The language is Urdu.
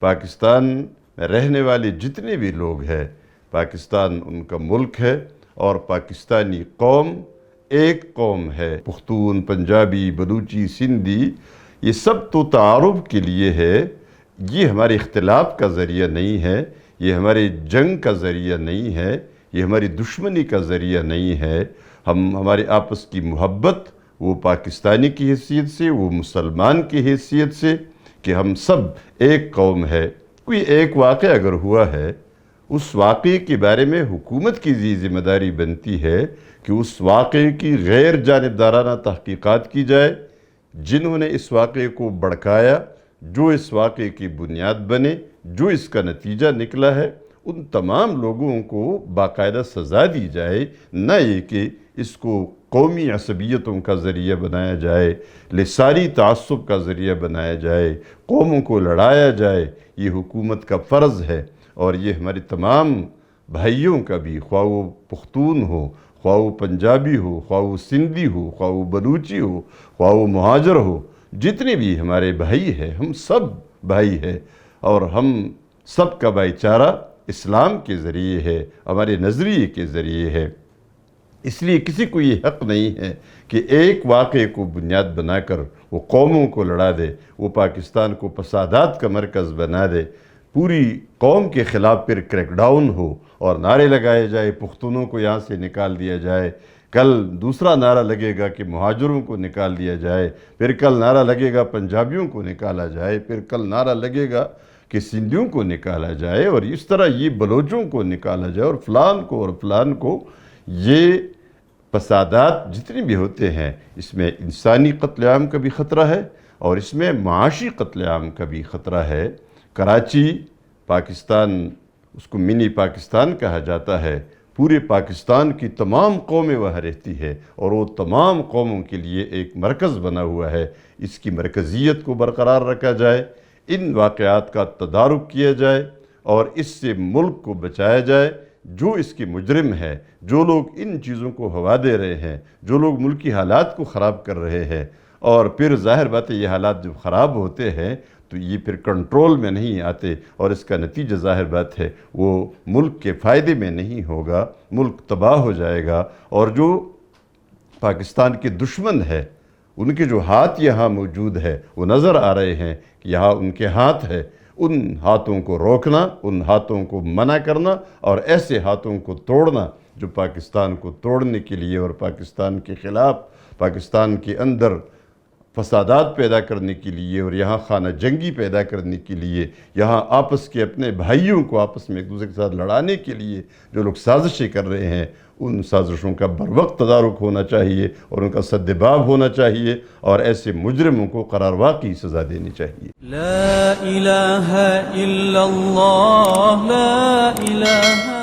پاکستان میں رہنے والے جتنے بھی لوگ ہیں، پاکستان ان کا ملک ہے اور پاکستانی قوم ایک قوم ہے۔ پختون، پنجابی، بلوچی، سندھی، یہ سب تو تعارف کے لیے ہے، یہ ہمارے اختلاف کا ذریعہ نہیں ہے، یہ ہمارے جنگ کا ذریعہ نہیں ہے، یہ ہماری دشمنی کا ذریعہ نہیں ہے۔ ہمارے آپس کی محبت، وہ پاکستانی کی حیثیت سے، وہ مسلمان کی حیثیت سے، کہ ہم سب ایک قوم ہے۔ کوئی ایک واقعہ اگر ہوا ہے، اس واقعے کے بارے میں حکومت کی ذمہ داری بنتی ہے کہ اس واقعے کی غیر جانبدارانہ تحقیقات کی جائے، جنہوں نے اس واقعے کو بڑکایا، جو اس واقعے کی بنیاد بنے، جو اس کا نتیجہ نکلا ہے، ان تمام لوگوں کو باقاعدہ سزا دی جائے، نہ یہ کہ اس کو قومی عصبیتوں کا ذریعہ بنایا جائے، لسانی تعصب کا ذریعہ بنایا جائے، قوموں کو لڑایا جائے۔ یہ حکومت کا فرض ہے، اور یہ ہمارے تمام بھائیوں کا بھی، خواہ وہ پختون ہو، خواہ وہ پنجابی ہو، خواہ وہ سندھی ہو، خواہ وہ بلوچی ہو، خواہ وہ مہاجر ہو، جتنے بھی ہمارے بھائی ہیں، ہم سب بھائی ہیں، اور ہم سب کا بھائی چارہ اسلام کے ذریعے ہے، ہمارے نظریے کے ذریعے ہے۔ اس لیے کسی کو یہ حق نہیں ہے کہ ایک واقعے کو بنیاد بنا کر وہ قوموں کو لڑا دے، وہ پاکستان کو فسادات کا مرکز بنا دے، پوری قوم کے خلاف پھر کریک ڈاؤن ہو اور نعرے لگائے جائے، پختونوں کو یہاں سے نکال دیا جائے، کل دوسرا نعرہ لگے گا کہ مہاجروں کو نکال دیا جائے، پھر کل نعرہ لگے گا پنجابیوں کو نکالا جائے، پھر کل نعرہ لگے گا کہ سندھیوں کو نکالا جائے، اور اس طرح یہ بلوچوں کو نکالا جائے، اور فلان کو۔ یہ فسادات جتنے بھی ہوتے ہیں، اس میں انسانی قتل عام کا بھی خطرہ ہے، اور اس میں معاشی قتل عام کا بھی خطرہ ہے۔ کراچی، پاکستان، اس کو منی پاکستان کہا جاتا ہے، پورے پاکستان کی تمام قومیں وہاں رہتی ہے، اور وہ تمام قوموں کے لیے ایک مرکز بنا ہوا ہے۔ اس کی مرکزیت کو برقرار رکھا جائے، ان واقعات کا تدارک کیا جائے، اور اس سے ملک کو بچایا جائے۔ جو اس کے مجرم ہے، جو لوگ ان چیزوں کو ہوا دے رہے ہیں، جو لوگ ملکی حالات کو خراب کر رہے ہیں، اور پھر ظاہر بات ہے یہ حالات جب خراب ہوتے ہیں تو یہ پھر کنٹرول میں نہیں آتے، اور اس کا نتیجہ ظاہر بات ہے وہ ملک کے فائدے میں نہیں ہوگا، ملک تباہ ہو جائے گا۔ اور جو پاکستان کے دشمن ہے، ان کے جو ہاتھ یہاں موجود ہے، وہ نظر آ رہے ہیں کہ یہاں ان کے ہاتھ ہے۔ ان ہاتھوں کو روکنا، ان ہاتھوں کو منع کرنا، اور ایسے ہاتھوں کو توڑنا جو پاکستان کو توڑنے کے لیے اور پاکستان کے خلاف، پاکستان کے اندر فسادات پیدا کرنے کے لیے، اور یہاں خانہ جنگی پیدا کرنے کے لیے، یہاں آپس کے اپنے بھائیوں کو آپس میں ایک دوسرے کے ساتھ لڑانے کے لیے جو لوگ سازشیں کر رہے ہیں، ان سازشوں کا بروقت تدارک ہونا چاہیے، اور ان کا سدباب ہونا چاہیے، اور ایسے مجرموں کو قرار واقعی سزا دینی چاہیے۔ لا الہ الا اللہ، لا الہ